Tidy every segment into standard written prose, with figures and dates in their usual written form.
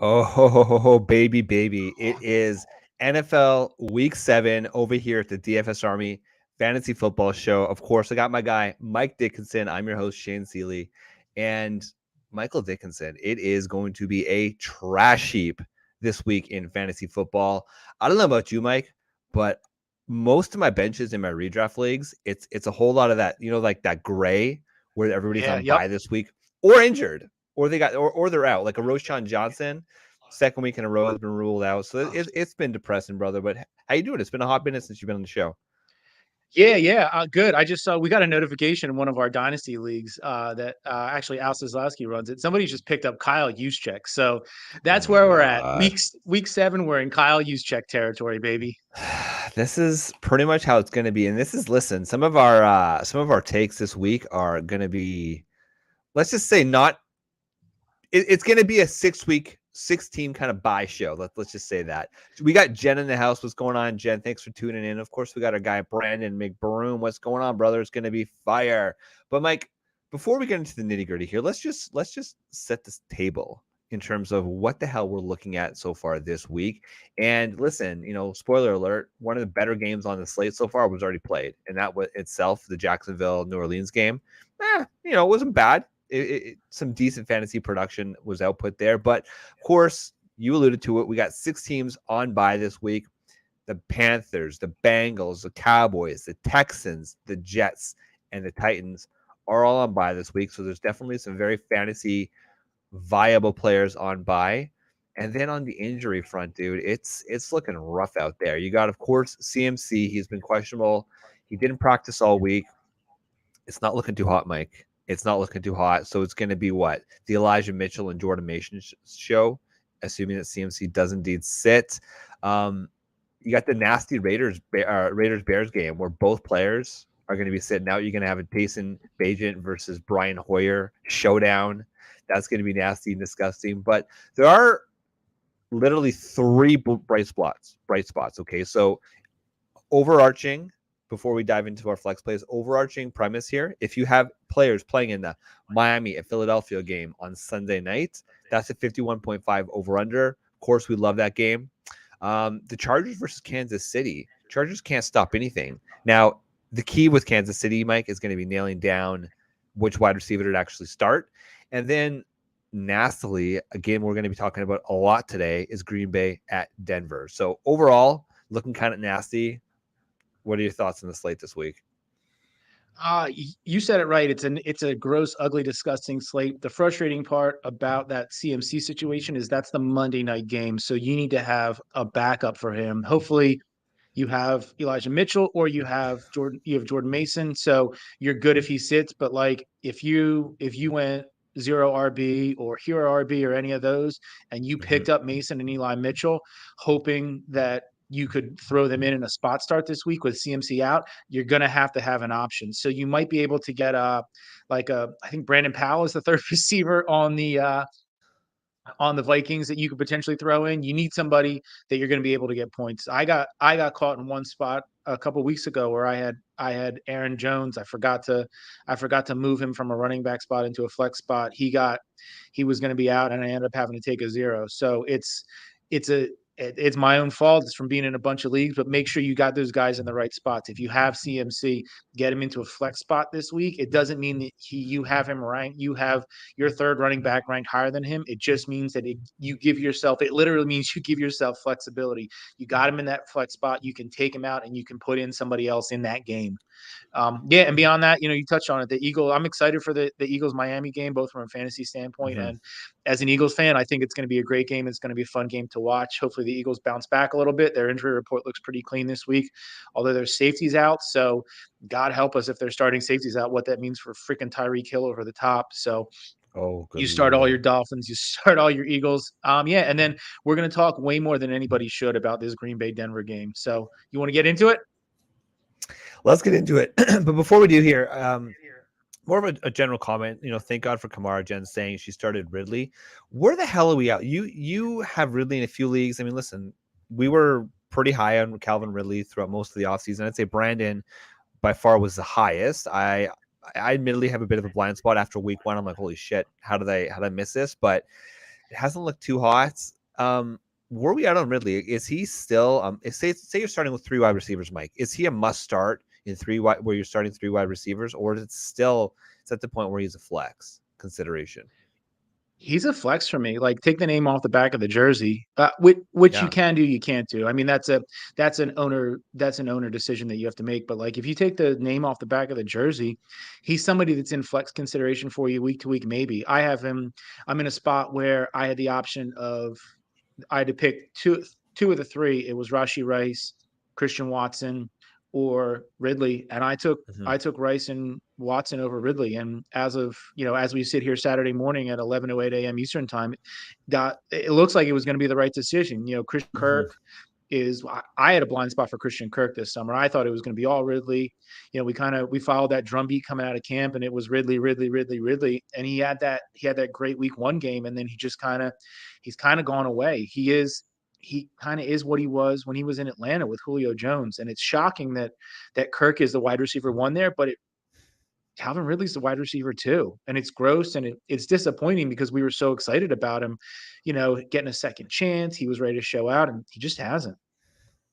Oh, ho, ho, ho, ho, baby, baby. It is NFL Week 7 over here at the DFS Army Fantasy Football Show. Of course, I got my guy, Mike Dickinson. I'm your host, Shane Seeley. And Michael Dickinson, it is going to be a trash heap this week in fantasy football. I don't know about you, Mike, but most of my benches in my redraft leagues, it's a whole lot of that, like that gray where everybody's Yeah, on yep. bye this week or injured. Or they're out. Like a Roshan Johnson, second week in a row has been ruled out. So it's been depressing, brother. But how you doing? It's been a hot minute since you've been on the show. Yeah, good. I just saw we got a notification in one of our dynasty leagues that actually Al Zaslowski runs it. Somebody just picked up Kyle Juszczyk, so Oh that's my where we're at. god. Week 7, we're in Kyle Juszczyk territory, baby. This is pretty much how it's going to be. And this is listen, some of our takes this week are going to be, let's just say, not it's going to be a 6-week, 6-team kind of buy show. Let's just say that. We got Jen in the house. What's going on, Jen? Thanks for tuning in. Of course, we got our guy Brandon McBroom. What's going on, brother? It's going to be fire. But Mike, before we get into the nitty gritty here, let's just set this table in terms of what the hell we're looking at so far this week. And listen, spoiler alert, one of the better games on the slate so far was already played, and that was itself the Jacksonville New Orleans game. It wasn't bad. Some decent fantasy production was output there. But of course, you alluded to it. We got 6 teams on bye this week. The Panthers, the Bengals, the Cowboys, the Texans, the Jets, and the Titans are all on bye this week. So there's definitely some very fantasy viable players on bye. And then on the injury front, dude, it's looking rough out there. You got, of course, CMC. He's been questionable. He didn't practice all week. It's not looking too hot, Mike. It's not looking too hot. So it's going to be what? The Elijah Mitchell and Jordan Mason show, assuming that CMC does indeed sit. You got the nasty Raiders-Bears game where both players are going to be sitting out. You're going to have a Payson Bajent versus Brian Hoyer showdown. That's going to be nasty and disgusting. But there are literally 3 bright spots. Okay, so overarching, before we dive into our flex plays, overarching premise here: if you have players playing in the Miami and Philadelphia game on Sunday night, that's a 51.5 over under. Of course, we love that game. The Chargers versus Kansas City. Chargers can't stop anything. Now, the key with Kansas City, Mike, is going to be nailing down which wide receiver to actually start. And then, nastily, a game we're going to be talking about a lot today is Green Bay at Denver. So overall, looking kind of nasty. What are your thoughts on the slate this week? You said it right. It's a gross, ugly, disgusting slate. The frustrating part about that CMC situation is that's the Monday night game, so you need to have a backup for him. Hopefully, you have Elijah Mitchell or you have Jordan Mason, so you're good if he sits. But like if you went zero RB or hero RB or any of those, and you Mm-hmm. picked up Mason and Eli Mitchell, hoping that you could throw them in a spot start this week with CMC out, you're gonna have to have an option. So you might be able to get I think Brandon Powell is the third receiver on the Vikings that you could potentially throw in. You need somebody that you're going to be able to get points. I got caught in one spot a couple weeks ago where I had Aaron Jones. I forgot to move him from a running back spot into a flex spot. He was going to be out, and I ended up having to take a 0. So it's my own fault. It's from being in a bunch of leagues, but make sure you got those guys in the right spots. If you have CMC, get him into a flex spot this week. It doesn't mean that you have him ranked. You have your third running back ranked higher than him. It just means that it literally means you give yourself flexibility. You got him in that flex spot. You can take him out and you can put in somebody else in that game. Yeah, and beyond that, you touched on it. The Eagle, I'm excited for the Eagles Miami game, both from a fantasy standpoint Mm-hmm. and as an Eagles fan. I think it's going to be a great game. It's going to be a fun game to watch. Hopefully, the Eagles bounce back a little bit. Their injury report looks pretty clean this week, although their safety's out. So, God help us if they're starting safeties out. What that means for freaking Tyreek Hill over the top. So, Oh, good you start all your Lord. Dolphins, you start all your Eagles. Yeah, and then we're going to talk way more than anybody should about this Green Bay Denver game. So, you want to get into it? Let's get into it. But before we do here, more of a general comment. Thank God for Kamara Jen saying she started Ridley. Where the hell are we at? You have Ridley in a few leagues. I mean, listen, we were pretty high on Calvin Ridley throughout most of the offseason. I'd say Brandon by far was the highest. I admittedly have a bit of a blind spot after week 1. I'm like, holy shit, how did I miss this? But It hasn't looked too hot. Where are we at on Ridley? Is he still say you're starting with 3 wide receivers, Mike? Is he a must start in where you're starting 3 wide receivers, or is it still it's at the point where he's a flex consideration? He's a flex for me. Like, take the name off the back of the jersey, which you Yeah. can do, you can't do. I mean, that's an owner decision that you have to make. But like, if you take the name off the back of the jersey, he's somebody that's in flex consideration for you week to week. Maybe I have him. I'm in a spot where I had the option of I had to pick two of the three. It was Rashi Rice, Christian Watson, or Ridley, and Mhm. I took Rice and Watson over Ridley. And as we sit here Saturday morning at 11:08 a.m. Eastern time, it looks like it was going to be the right decision. Christian Mhm. Kirk is I had a blind spot for Christian Kirk this summer. I thought it was going to be all Ridley. We followed that drumbeat coming out of camp, and it was Ridley, Ridley, Ridley, Ridley. And he had that great week 1 game, and then he's kind of gone away. He kind of is what he was when he was in Atlanta with Julio Jones, and it's shocking that Kirk is the wide receiver 1 there, but Calvin Ridley's the wide receiver 2, and it's gross and it's disappointing because we were so excited about him, getting a second chance. He was ready to show out, and he just hasn't.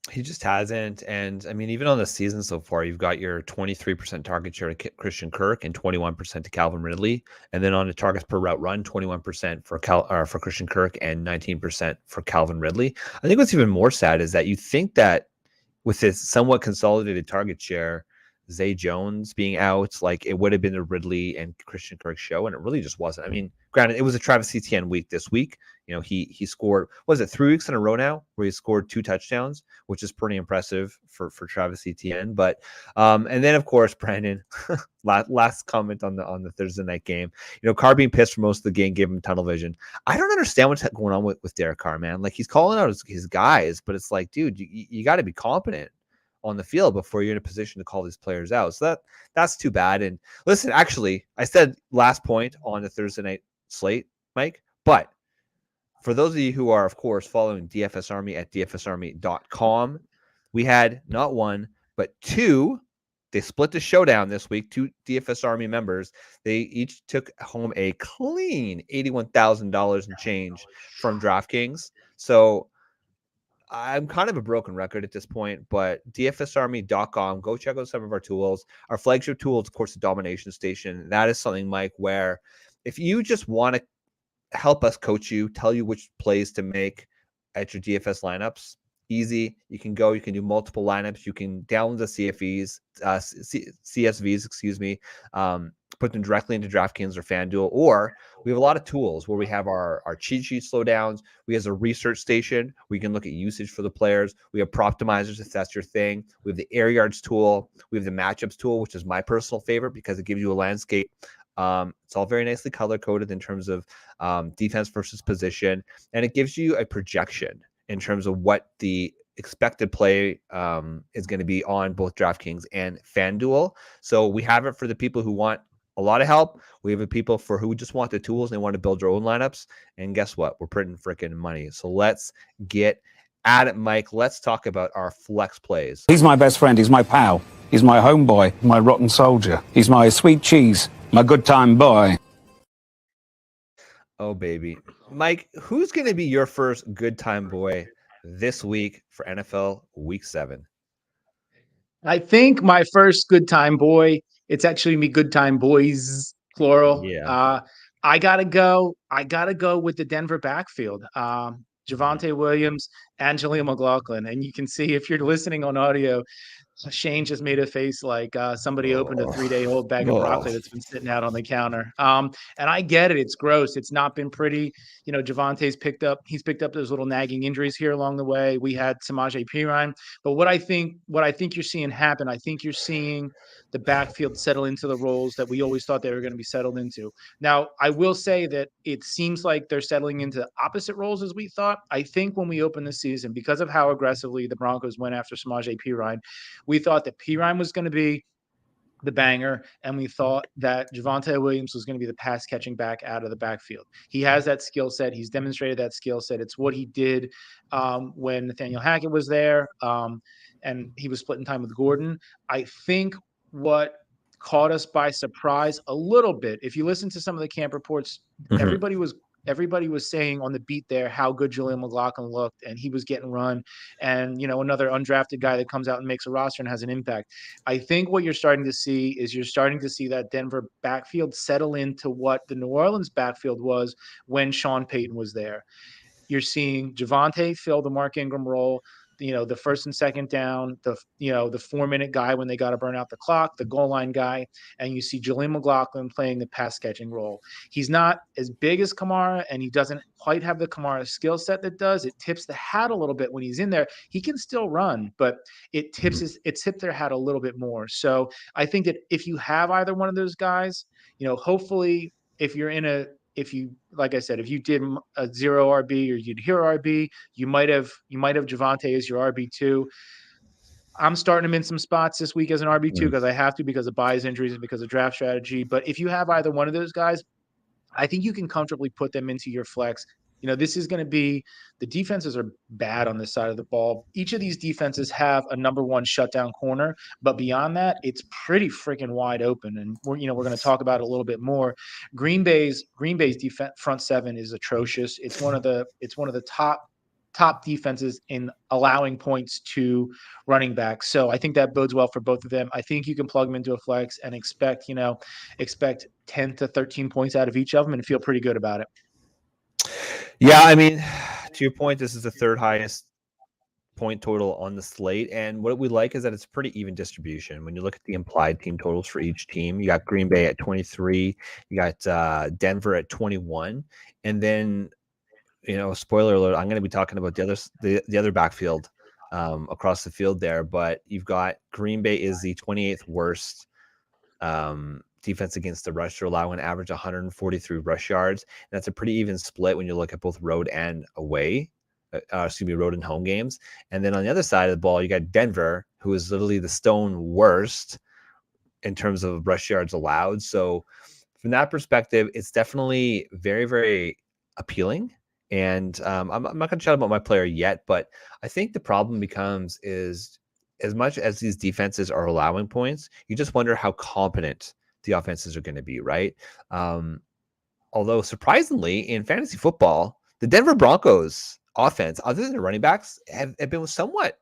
He just hasn't. And I mean, even on the season so far, you've got your 23% target share to Christian Kirk and 21% to Calvin Ridley. And then on the targets per route run, 21% for Christian Kirk and 19% for Calvin Ridley. I think what's even more sad is that you think that with this somewhat consolidated target share, Zay Jones being out, like it would have been a Ridley and Christian Kirk show, and it really just wasn't. I mean, granted, it was a Travis Etienne week this week. He scored, was it 3 weeks in a row now where he scored 2 touchdowns, which is pretty impressive for Travis Etienne. But and then of course, Brandon, last comment on the Thursday night game. Carr being pissed for most of the game gave him tunnel vision. I don't understand what's going on with Derek Carr, man. Like he's calling out his guys, but it's like, dude, you got to be competent on the field before you're in a position to call these players out. So that's too bad. And listen, actually, I said last point on the Thursday night slate, Mike, but for those of you who are, of course, following DFS Army at dfsarmy.com, we had not one, but 2. They split the showdown this week. 2 DFS Army members. They each took home a clean $81,000 and change from DraftKings. So I'm kind of a broken record at this point, but dfsarmy.com, go check out some of our tools. Our flagship tool is, of course, the Domination Station. That is something, Mike, where if you just want to help us coach you, tell you which plays to make at your DFS lineups, easy. You can do multiple lineups. You can download the CSVs, excuse me, put them directly into DraftKings or FanDuel, or we have a lot of tools where we have our cheat sheet slowdowns. We have a research station where you can look at usage for the players. We have Proptimizers if that's your thing. We have the Air Yards tool. We have the Matchups tool, which is my personal favorite because it gives you a landscape. It's all very nicely color coded in terms of defense versus position, and it gives you a projection in terms of what the expected play is going to be on both DraftKings and FanDuel. So we have it for the people who want a lot of help. We have people for who just want the tools and they want to build their own lineups. And guess what? We're printing freaking money. So let's get at it, Mike. Let's talk about our flex plays. He's my best friend. He's my pal. He's my homeboy, my rotten soldier. He's my sweet cheese, my good time boy. Oh, baby. Mike, who's going to be your first good time boy this week for NFL Week 7? I think my first good time boy, it's actually me good time boys, plural. Yeah. I gotta go with the Denver backfield. Javonte Williams, Angelina McLaughlin. And you can see if you're listening on audio, Shane just made a face like somebody opened a 3-day-old bag of broccoli that's been sitting out on the counter. And I get it; it's gross. It's not been pretty. Javante's he's picked up those little nagging injuries here along the way. We had Samaje Perine, but what I think you're seeing happen, I think you're seeing the backfield settle into the roles that we always thought they were going to be settled into. Now, I will say that it seems like they're settling into opposite roles as we thought. I think when we opened the season, because of how aggressively the Broncos went after Samaje Perine, we thought that Perine was going to be the banger, and we thought that Javonte Williams was going to be the pass catching back out of the backfield. He has that skill set. He's demonstrated that skill set. It's what he did when Nathaniel Hackett was there, and he was splitting time with Gordon. I think what caught us by surprise a little bit, if you listen to some of the camp reports, Mhm. everybody was everybody was saying on the beat there how good Julian McLaughlin looked, and he was getting run, and another undrafted guy that comes out and makes a roster and has an impact. I think what you're starting to see is that Denver backfield settle into what the New Orleans backfield was when Sean Payton was there. You're seeing Javonte fill the Mark Ingram role, the first and second down, the 4-minute guy when they got to burn out the clock, the goal line guy, and you see Julian McLaughlin playing the pass catching role. He's not as big as Kamara, and he doesn't quite have the Kamara skill set that does. It tips the hat a little bit when he's in there. He can still run, but it tips their hat a little bit more. So I think that if you have either one of those guys, hopefully if you, like I said, if you did a 0 RB or you'd hear RB, you might have Javonte as your RB2. I'm starting him in some spots this week as an RB2 because I have to, because of buys, injuries, and because of draft strategy. But if you have either one of those guys, I think you can comfortably put them into your flex. This is going to be, the defenses are bad on this side of the ball. Each of these defenses have a number one shutdown corner, but beyond that, it's pretty freaking wide open. And we're going to talk about it a little bit more. Green Bay's defense front seven is atrocious. It's one of the top defenses in allowing points to running backs. So I think that bodes well for both of them. I think you can plug them into a flex and expect 10 to 13 points out of each of them and feel pretty good about it. Yeah, I mean, to your point, this is the third highest point total on the slate. And what we like is that it's pretty even distribution. When you look at the implied team totals for each team, you got Green Bay at 23, you got Denver at 21, and then, spoiler alert, I'm going to be talking about the other backfield across the field there, but you've got Green Bay is the 28th worst defense against the rush. They're allowing an average 143 rush yards. And that's a pretty even split when you look at both road and away. Road and home games. And then on the other side of the ball, you got Denver, who is literally the stone worst in terms of rush yards allowed. So from that perspective, it's definitely very, very appealing. And I'm not going to chat about my player yet, but I think the problem becomes is, as much as these defenses are allowing points, you just wonder how competent the offenses are going to be, right? Although surprisingly, in fantasy football, the Denver Broncos offense, other than the running backs, have been somewhat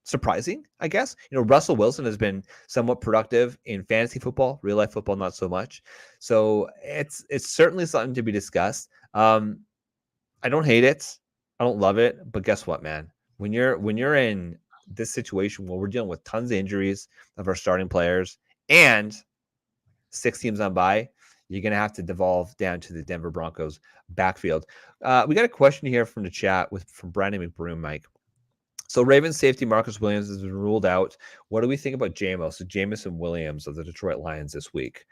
surprising, I guess. Russell Wilson has been somewhat productive in fantasy football, real life football, not so much. So it's certainly something to be discussed. I don't hate it. I don't love it, but guess what, man? When you're in this situation where we're dealing with tons of injuries of our starting players and 6 teams on bye, you're going to have to devolve down to the Denver Broncos backfield. We got a question here from the chat from Brandon McBroom, Mike. So Ravens safety Marcus Williams has been ruled out. What do we think about Jameson Williams of the Detroit Lions this week?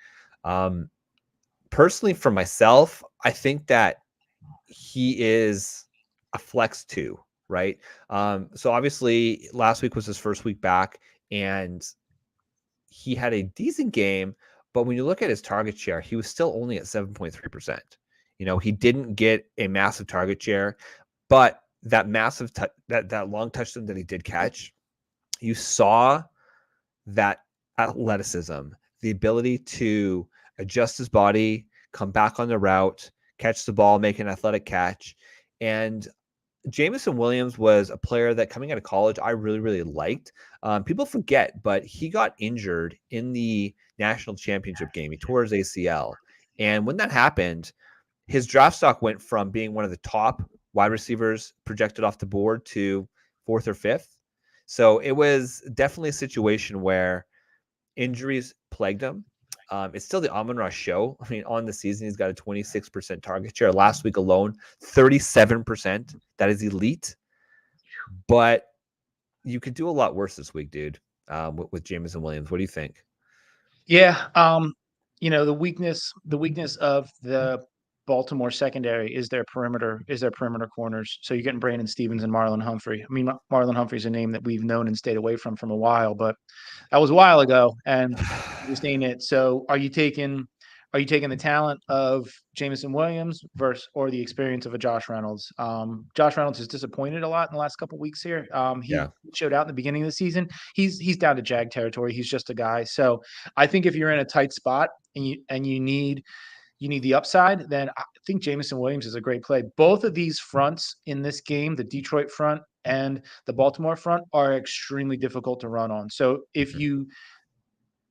Personally, for myself, I think that he is a flex 2, right? So obviously last week was his first week back, and he had a decent game. But when you look at his target share, he was still only at 7.3%. He didn't get a massive target share, but that massive that long touchdown that he did catch, you saw that athleticism, the ability to adjust his body, come back on the route, catch the ball, make an athletic catch. And Jameson Williams was a player that coming out of college I really, really liked. People forget, but he got injured in the national championship game. He tore his ACL. And when that happened, his draft stock went from being one of the top wide receivers projected off the board to 4th or 5th. So it was definitely a situation where injuries plagued him. It's still the Amon-Ra show. I mean, on the season, he's got a 26% target share. Last week alone, 37%. That is elite. But you could do a lot worse this week, dude, with Jameson Williams. What do you think? Yeah. The weakness of the Baltimore secondary is their perimeter corners. So you're getting Brandon Stevens and Marlon Humphrey. I mean, Marlon Humphrey's a name that we've known and stayed away from a while, but that was a while ago, and you're seeing it. So are you taking the talent of Jameson Williams or the experience of a Josh Reynolds? Josh Reynolds has disappointed a lot in the last couple of weeks here. He showed out in the beginning of the season. He's down to Jag territory. He's just a guy. So I think if you're in a tight spot and you need the upside, then I think Jameson Williams is a great play. Both of these fronts in this game, the Detroit front and the Baltimore front, are extremely difficult to run on. So if you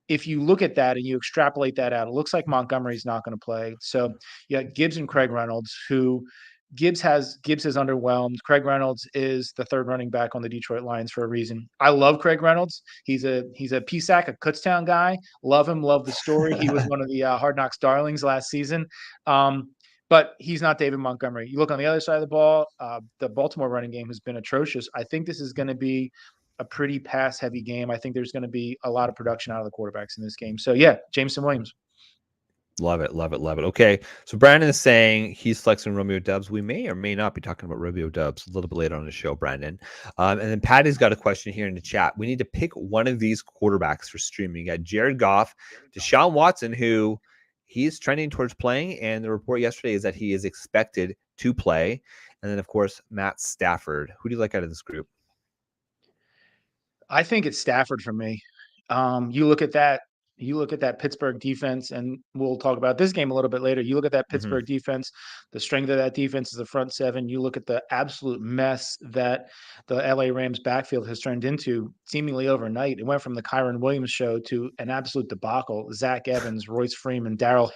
look at that and you extrapolate that out, it looks like Montgomery's not going to play. So yeah, Gibbs and Craig Reynolds, who Gibbs has underwhelmed. Craig Reynolds is the third running back on the Detroit Lions for a reason. I love Craig Reynolds. He's a PSAC, a Kutztown guy. Love him. Love the story. He was one of the Hard Knocks darlings last season. But he's not David Montgomery. You look on the other side of the ball, the Baltimore running game has been atrocious. I think this is going to be a pretty pass-heavy game. I think there's going to be a lot of production out of the quarterbacks in this game. So, yeah, Jameson Williams. Love it, love it, love it. Okay, so Brandon is saying he's flexing Romeo Dubs. We may or may not be talking about Romeo Dubs a little bit later on the show, Brandon. And then Patty's got a question here in the chat. We need to pick one of these quarterbacks for streaming. You got Jared Goff, Deshaun Watson, who he's trending towards playing, and the report yesterday is that he is expected to play. And then, of course, Matt Stafford. Who do you like out of this group? I think it's Stafford for me. You look at that Pittsburgh defense, and we'll talk about this game a little bit later. You look at that Pittsburgh defense, the strength of that defense is the front seven. You look at the absolute mess that the LA Rams backfield has turned into seemingly overnight. It went from the Kyron Williams show to an absolute debacle. Zach Evans, Royce Freeman, Darrell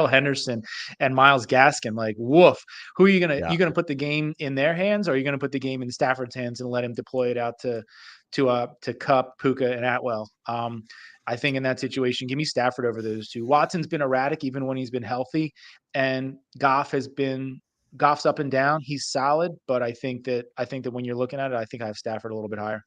Henderson, and Myles Gaskin. Like, woof. Who are you gonna put the game in their hands, or are you gonna put the game in Stafford's hands and let him deploy it out to Kupp, Puka, and Atwell? I think in that situation, give me Stafford over those two. Watson's been erratic even when he's been healthy, and Goff's up and down. He's solid, but I think that when you're looking at it, I think I have Stafford a little bit higher.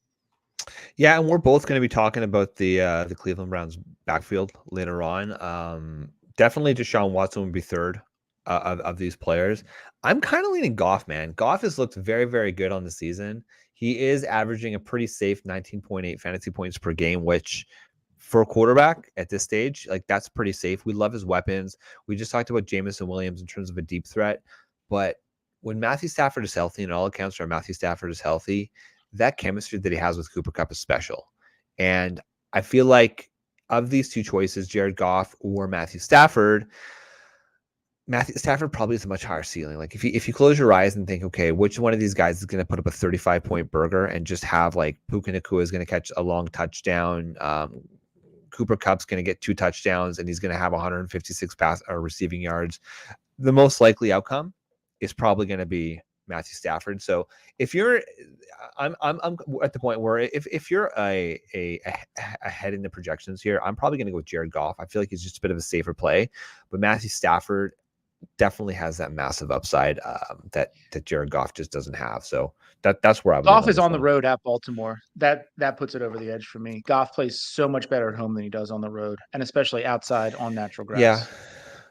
Yeah, and we're both going to be talking about the Cleveland Browns backfield later on. Definitely Deshaun Watson would be third of these players. I'm kind of leaning Goff, man. Goff has looked very, very good on the season. He is averaging a pretty safe 19.8 fantasy points per game, which for a quarterback at this stage, like that's pretty safe. We love his weapons. We just talked about Jameson Williams in terms of a deep threat, but when Matthew Stafford is healthy, and all accounts are Matthew Stafford is healthy, that chemistry that he has with Cooper Kupp is special. And I feel like of these two choices, Jared Goff or Matthew Stafford probably has a much higher ceiling. Like if you close your eyes and think, okay, which one of these guys is going to put up a 35-point burger and just have like Puka Nacua is going to catch a long touchdown, Cooper Kupp's going to get 2 touchdowns, and he's going to have 156 pass or receiving yards. The most likely outcome is probably going to be Matthew Stafford. So if you're, I'm at the point where if you're a ahead in the projections here, I'm probably going to go with Jared Goff. I feel like he's just a bit of a safer play, but Matthew Stafford definitely has that massive upside that Jared Goff just doesn't have. So that's where I'm. Goff is on the road at Baltimore. That puts it over the edge for me. Goff plays so much better at home than he does on the road, and especially outside on natural grass.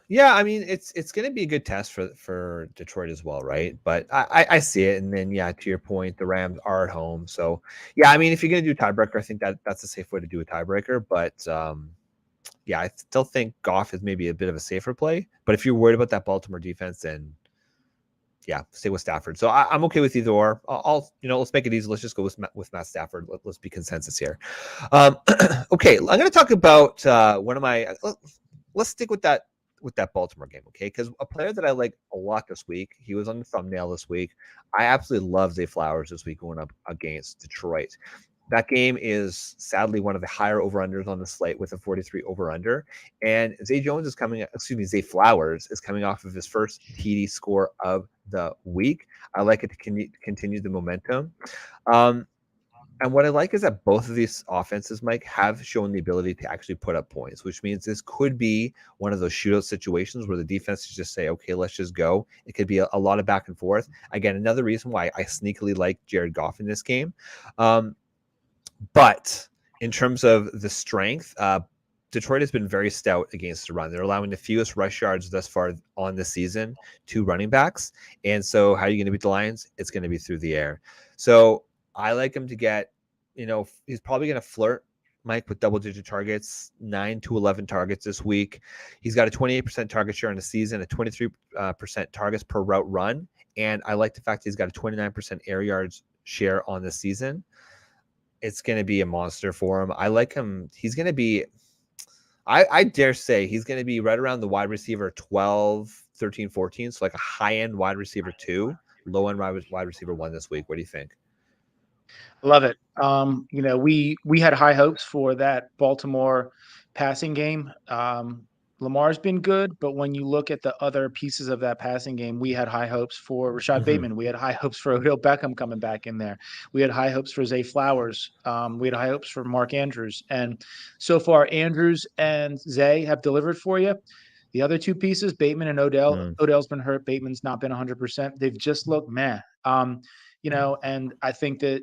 Yeah. I mean, it's going to be a good test for Detroit as well, right? But I see it, and then to your point, the Rams are at home, so I mean, if you're going to do a tiebreaker, I think that's a safe way to do a tiebreaker, but. I still think Goff is maybe a bit of a safer play. But if you're worried about that Baltimore defense, then stay with Stafford. So I'm okay with either or. Let's make it easy. Let's just go with Matt Stafford. Let's be consensus here. Okay, I'm going to talk about one of my. Let's stick with that Baltimore game, okay? Because a player that I like a lot this week, he was on the thumbnail this week. I absolutely love Zay Flowers this week going up against Detroit. That game is sadly one of the higher over-unders on the slate with a 43 over-under. And Zay Flowers is coming off of his first TD score of the week. I like it to continue the momentum. And what I like is that both of these offenses, Mike, have shown the ability to actually put up points, which means this could be one of those shootout situations where the defense just say, okay, let's just go. It could be a lot of back and forth. Again, another reason why I sneakily like Jared Goff in this game. But in terms of the strength, Detroit has been very stout against the run. They're allowing the fewest rush yards thus far on the season to running backs. And so how are you going to beat the Lions? It's going to be through the air. So I like him to get, he's probably going to flirt, Mike, with double-digit targets, 9 to 11 targets this week. He's got a 28% target share in the season, a 23% targets per route run. And I like the fact that he's got a 29% air yards share on the season. It's going to be a monster for him. I like him. He's going to be, I dare say he's going to be right around the wide receiver 12, 13, 14. So like a high-end wide receiver 2, low-end wide receiver 1 this week. What do you think? Love it. We had high hopes for that Baltimore passing game. Lamar's been good, but when you look at the other pieces of that passing game, we had high hopes for Rashad Bateman. We had high hopes for Odell Beckham coming back in there. We had high hopes for Zay Flowers. We had high hopes for Mark Andrews. And so far, Andrews and Zay have delivered for you. The other two pieces, Bateman and Odell. Odell's been hurt. Bateman's not been 100%. They've just looked meh. And I think that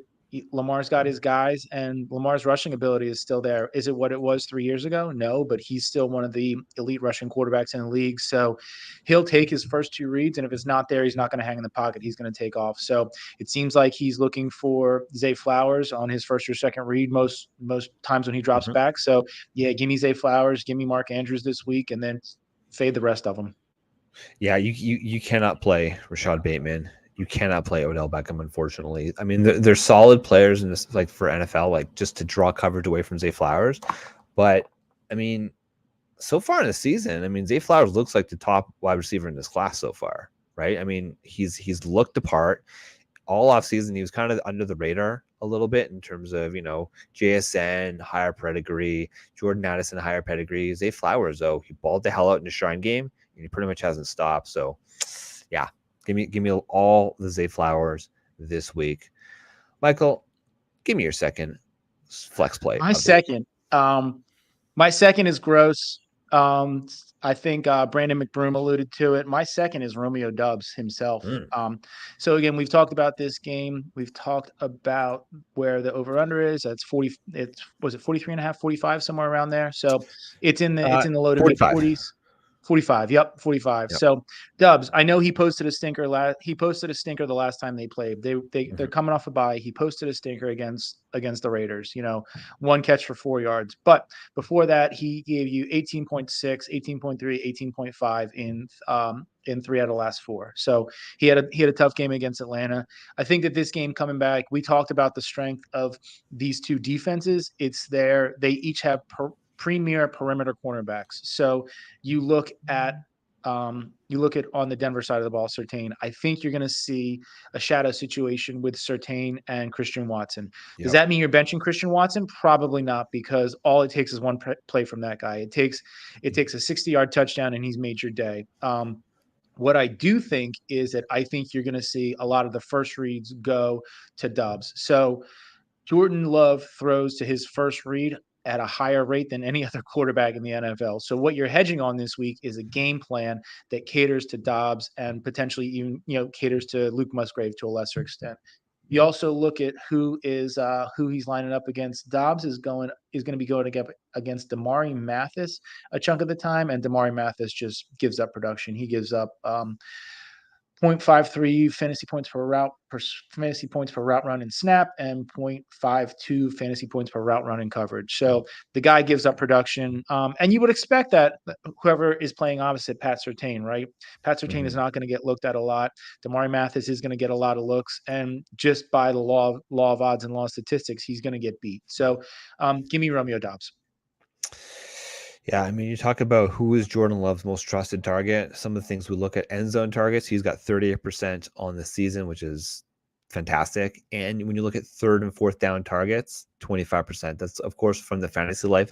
Lamar's got his guys, and Lamar's rushing ability is still there. Is it what it was 3 years ago? No, but he's still one of the elite rushing quarterbacks in the league. So he'll take his first 2 reads, and if it's not there, he's not going to hang in the pocket. He's going to take off. So it seems like he's looking for Zay Flowers on his first or second read most times when he drops back. So yeah, give me Zay Flowers, give me Mark Andrews this week, and then fade the rest of them. Yeah, you cannot play Rashad Bateman. You cannot play Odell Beckham, unfortunately. I mean, they're solid players in this, like for NFL, like just to draw coverage away from Zay Flowers. But I mean, so far in the season, I mean, Zay Flowers looks like the top wide receiver in this class so far, right? I mean, he's looked the part all off season. He was kind of under the radar a little bit in terms of, JSN, higher pedigree, Jordan Addison, higher pedigree. Zay Flowers, though, he balled the hell out in the Shrine game, and he pretty much hasn't stopped. So, yeah. Give me all the Zay Flowers this week. Michael, give me your second flex play. My second is gross. I think Brandon McBroom alluded to it. My second is Romeo Doubs himself. So again, we've talked about this game. We've talked about where the over/under is. That's 40. Was it 43.5, 45, somewhere around there. So it's in the low to mid 40s. 45. Yep, 45. Yep. So Doubs, I know he posted a stinker the last time they played. They're coming off a bye. He posted a stinker against the Raiders, 1 catch for 4 yards. But before that, he gave you 18.6, 18.3, 18.5 in 3 out of the last 4. So he had a tough game against Atlanta. I think that this game coming back, we talked about the strength of these two defenses. It's there. They each have premier perimeter cornerbacks. So you look at on the Denver side of the ball, Surtain. I think you're going to see a shadow situation with Surtain and Christian Watson. Does that mean you're benching Christian Watson? Probably not, because all it takes is one play from that guy. It takes a 60-yard touchdown and he's made your day. What I do think is that I think you're going to see a lot of the first reads go to Doubs. So Jordan Love throws to his first read at a higher rate than any other quarterback in the NFL. So what you're hedging on this week is a game plan that caters to Doubs and potentially even, caters to Luke Musgrave to a lesser extent. You also look at who he's lining up against. Doubs is going to be going against Damari Mathis a chunk of the time, and Damari Mathis just gives up production. He gives up 0.53 fantasy points per route run and snap, and 0.52 fantasy points per route run and coverage. So the guy gives up production, and you would expect that whoever is playing opposite Pat Surtain, right? Pat Surtain is not going to get looked at a lot. Damari Mathis is going to get a lot of looks, and just by the law of odds and law of statistics, he's going to get beat. So give me Romeo Doubs. Yeah, I mean, you talk about who is Jordan Love's most trusted target. Some of the things we look at: end zone targets. He's got 38% on the season, which is fantastic. And when you look at 3rd and 4th down targets, 25%. That's, of course, from the Fantasy Life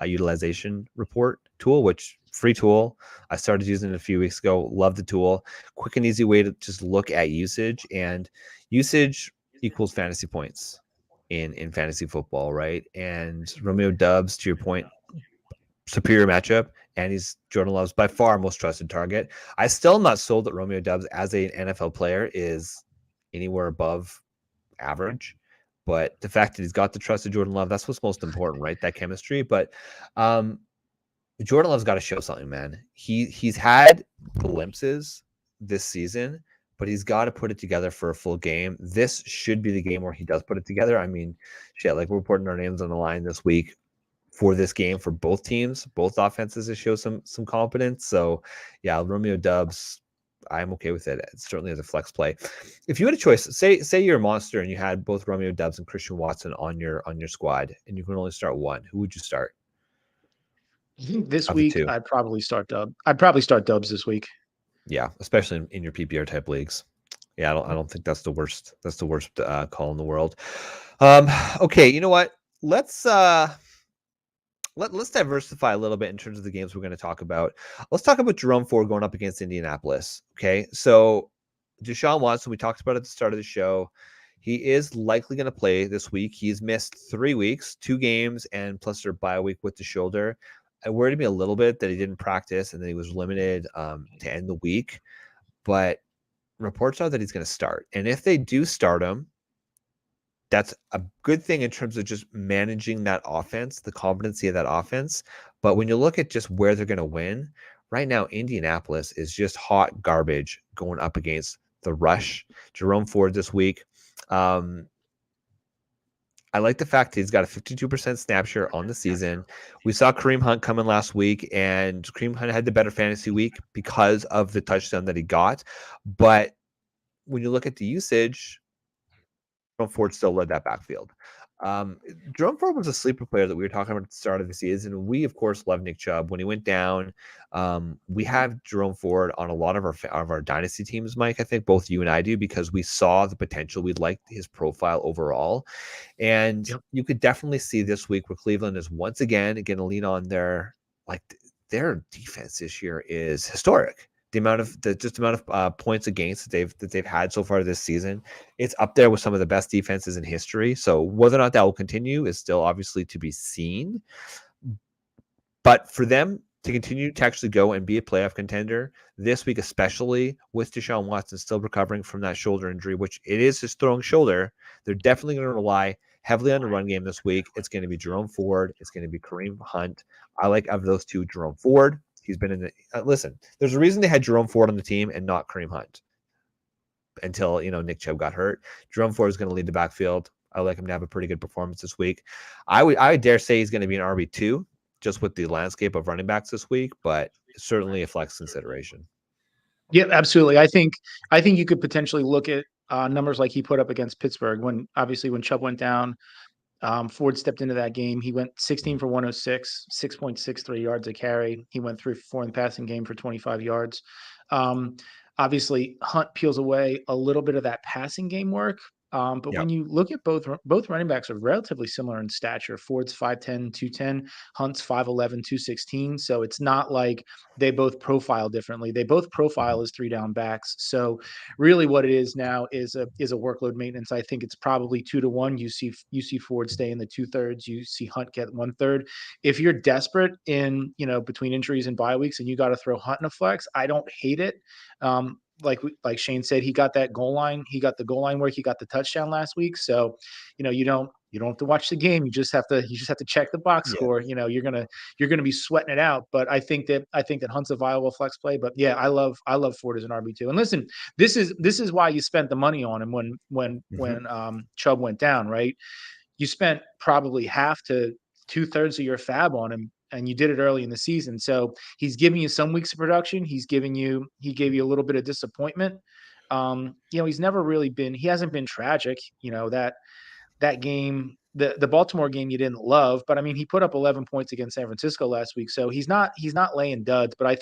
utilization report tool, which free tool. I started using it a few weeks ago. Love the tool. Quick and easy way to just look at usage, and usage equals fantasy points in fantasy football, right? And Romeo Doubs, to your point, superior matchup, and he's Jordan Love's by far most trusted target. I still am not sold that Romeo Doubs as an NFL player is anywhere above average, but the fact that he's got the trusted Jordan Love, that's what's most important, right? That chemistry. But Jordan Love's got to show something, man. He's had glimpses this season, but he's got to put it together for a full game. This should be the game where he does put it together. I mean, shit, like we're putting our names on the line this week for this game for both teams, both offenses, to show some competence. So yeah, Romeo Doubs, I'm okay with it. It's certainly as a flex play. If you had a choice, say you're a monster and you had both Romeo Doubs and Christian Watson on your squad, and you can only start one, who would you start? I think this of the week two. I'd probably start Dubs this week. Yeah, especially in your PPR type leagues. Yeah, I don't think that's the worst. That's the worst call in the world. Okay, you know what? Let's let's diversify a little bit in terms of the games we're going to talk about. Let's talk about Jerome Ford going up against Indianapolis. Okay, so Deshaun Watson, we talked about at the start of the show. He is likely going to play this week. He's missed 3 weeks, 2 games, and plus their bye week with the shoulder. It worried me a little bit that he didn't practice and that he was limited to end the week. But reports are that he's going to start. And if they do start him, that's a good thing in terms of just managing that offense, the competency of that offense. But when you look at just where they're going to win, right now, Indianapolis is just hot garbage going up against the rush. Jerome Ford this week. I like the fact he's got a 52% snap share on the season. We saw Kareem Hunt come in last week, and Kareem Hunt had the better fantasy week because of the touchdown that he got. But when you look at the usage, Jerome Ford still led that backfield. Jerome Ford was a sleeper player that we were talking about at the start of the season. We, of course, love Nick Chubb. When he went down, we have Jerome Ford on a lot of our dynasty teams, Mike. I think both you and I do, because we saw the potential. We liked his profile overall. And you could definitely see this week where Cleveland is once again going to lean on their defense this year is historic. The amount of points against that they've had so far this season, it's up there with some of the best defenses in history. So whether or not that will continue is still obviously to be seen. But for them to continue to actually go and be a playoff contender this week, especially with Deshaun Watson still recovering from that shoulder injury, which it is his throwing shoulder, they're definitely going to rely heavily on the run game this week. It's going to be Jerome Ford. It's going to be Kareem Hunt. I like of those two, Jerome Ford. He's been in the listen. There's a reason they had Jerome Ford on the team and not Kareem Hunt until Nick Chubb got hurt. Jerome Ford is going to lead the backfield. I like him to have a pretty good performance this week. I would dare say he's going to be an RB2 just with the landscape of running backs this week, but certainly a flex consideration. Yeah, absolutely. I think you could potentially look at numbers like he put up against Pittsburgh when Chubb went down. Ford stepped into that game. He went 16 for 106, 6.63 yards a carry. He went 3 for 4 in the passing game for 25 yards. Obviously, Hunt peels away a little bit of that passing game work. But when you look at both running backs are relatively similar in stature. Ford's 5'10", 210, Hunt's 5'11", 216. So it's not like they both profile differently. They both profile as 3 down backs. So really what it is now is a workload maintenance. I think it's probably 2 to 1. You see Ford stay in the 2/3. You see Hunt get 1/3. If you're desperate in, between injuries and bye weeks and you got to throw Hunt in a flex, I don't hate it. Like Shane said, he got that goal line. He got the goal line work. He got the touchdown last week. So, you don't have to watch the game. You just have to check the box score. You're gonna be sweating it out. But I think that Hunt's a viable flex play. But yeah, I love Ford as an RB2. And listen, this is why you spent the money on him when Chubb went down, right? You spent probably half to 2/3 of your fab on him, and you did it early in the season. So he's giving you some weeks of production. He gave you a little bit of disappointment. He's never really he hasn't been tragic. That game, the Baltimore game you didn't love, but I mean, he put up 11 points against San Francisco last week. So he's not laying duds, but I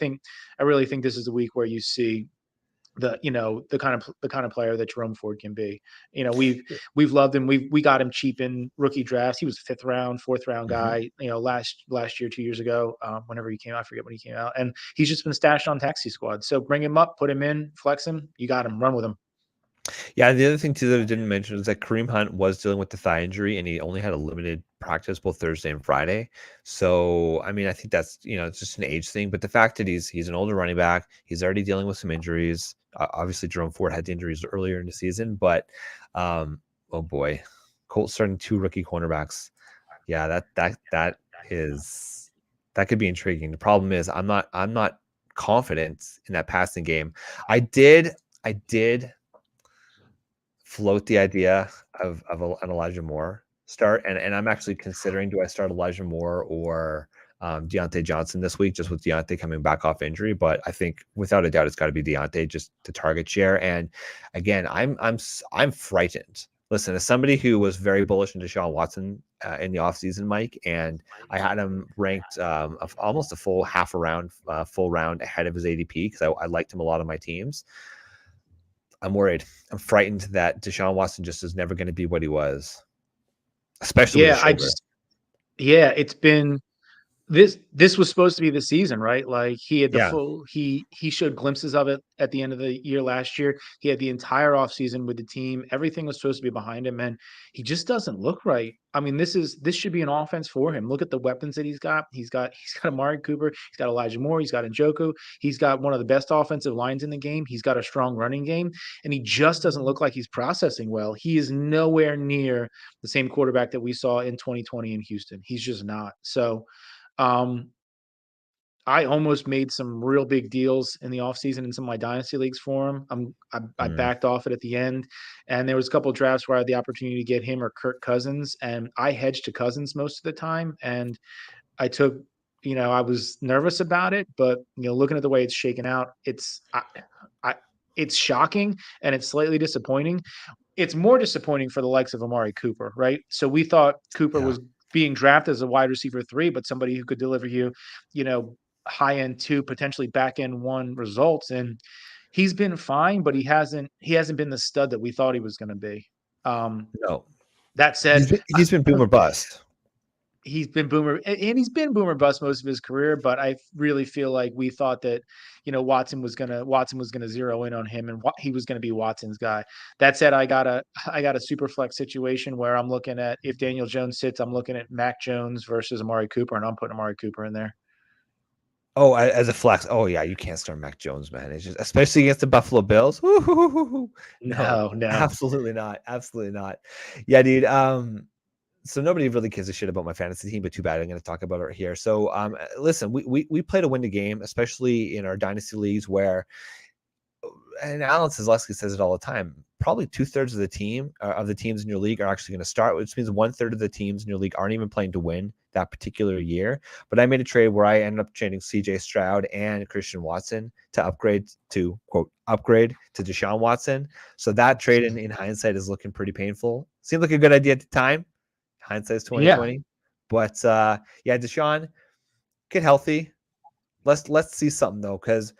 really think this is a week where you see the kind of player that Jerome Ford can be. We've loved him. We got him cheap in rookie drafts. He was a 5th round, 4th round guy, last year, 2 years ago, whenever he came out, I forget when he came out, and he's just been stashed on taxi squad. So bring him up, put him in, flex him. You got him, run with him. Yeah, the other thing too that I didn't mention is that Kareem Hunt was dealing with the thigh injury, and he only had a limited practice both Thursday and Friday. So, I mean, I think that's it's just an age thing. But the fact that he's an older running back, he's already dealing with some injuries. Obviously, Jerome Ford had the injuries earlier in the season, but oh boy, Colts starting 2 rookie cornerbacks. Yeah, that could be intriguing. The problem is I'm not confident in that passing game. I did float the idea of an Elijah Moore start, and I'm actually considering, do I start Elijah Moore or Deontay Johnson this week, just with Deontay coming back off injury? But I think without a doubt it's got to be Deontay, just to target share. And again, I'm frightened listen, as somebody who was very bullish on Deshaun Watson in the offseason, Mike, and I had him ranked almost a full full round ahead of his ADP because I liked him a lot on my teams. I'm worried. I'm frightened that Deshaun Watson just is never going to be what he was, especially with his shoulder. It's been this was supposed to be the season, right? Like he had the full he showed glimpses of it at the end of the year last year. He had the entire offseason with the team. Everything was supposed to be behind him, and he just doesn't look right. I mean, this should be an offense for him. Look at the weapons that he's got. He's got Amari Cooper, he's got Elijah Moore, he's got Njoku, he's got one of the best offensive lines in the game, he's got a strong running game, and he just doesn't look like he's processing well. He is nowhere near the same quarterback that we saw in 2020 in Houston. He's just not. So I almost made some real big deals in the offseason in some of my dynasty leagues for him. I backed off it at the end, and there was a couple of drafts where I had the opportunity to get him or Kirk Cousins, and I hedged to Cousins most of the time, and I took, I was nervous about it, but looking at the way it's shaken out, it's shocking and it's slightly disappointing. It's more disappointing for the likes of Amari Cooper, right? So we thought Cooper was being drafted as a wide receiver 3, but somebody who could deliver you, high end 2, potentially back end 1 results. And he's been fine, but he hasn't been the stud that we thought he was going to be. No. That said, he's been boomer bust. He's been boomer bust most of his career, but I really feel like we thought that, Watson was gonna zero in on him and he was gonna be Watson's guy. That said, I got a super flex situation where I'm looking at, if Daniel Jones sits, I'm looking at Mac Jones versus Amari Cooper, and I'm putting Amari Cooper in there. Oh, as a flex. Oh yeah, you can't start Mac Jones, man. It's just, especially against the Buffalo Bills. No, absolutely not. Absolutely not. Yeah, dude. So nobody really gives a shit about my fantasy team, but too bad. I'm going to talk about it here. So, listen, we play to win the game, especially in our dynasty leagues where, and Alan Zaleski says it all the time, probably 2/3 of the teams in your league are actually going to start, which means 1/3 of the teams in your league aren't even playing to win that particular year. But I made a trade where I ended up trading CJ Stroud and Christian Watson to upgrade to Deshaun Watson. So that trade in hindsight is looking pretty painful. Seemed like a good idea at the time. Hindsight's 2020. Yeah. But Deshaun, get healthy. Let's see something though, because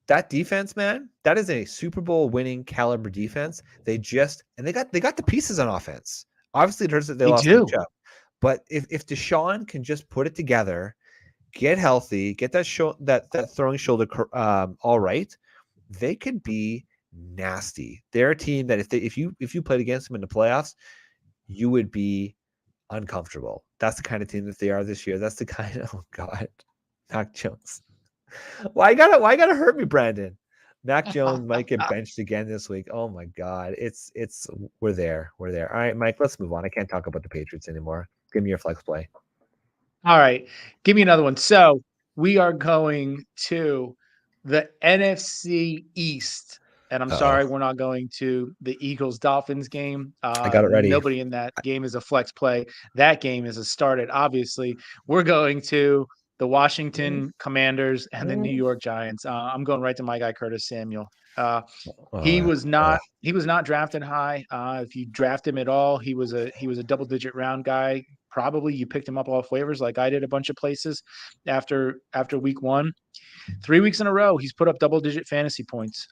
that defense, man, that is a Super Bowl winning caliber defense. They got the pieces on offense. Obviously, it hurts that they lost Nick Chubb. But if Deshaun can just put it together, get healthy, get that throwing shoulder all right, they could be nasty. They're a team that if you played against them in the playoffs, you would be uncomfortable. That's the kind of team that they are this year. That's the kind of, oh God, Mac Jones. Why gotta hurt me, Brandon? Mac Jones might get benched again this week. Oh my God. We're there. All right, Mike, let's move on. I can't talk about the Patriots anymore. Give me your flex play. All right. Give me another one. So we are going to the NFC East. And I'm sorry, we're not going to the Eagles-Dolphins game. I got it ready. Nobody in that game is a flex play. That game is a started. Obviously, we're going to the Washington Commanders and the New York Giants. I'm going right to my guy, Curtis Samuel. He was not drafted high. If you draft him at all, he was a double-digit round guy. Probably you picked him up off waivers like I did a bunch of places after week 1. 3 weeks in a row, he's put up double-digit fantasy points.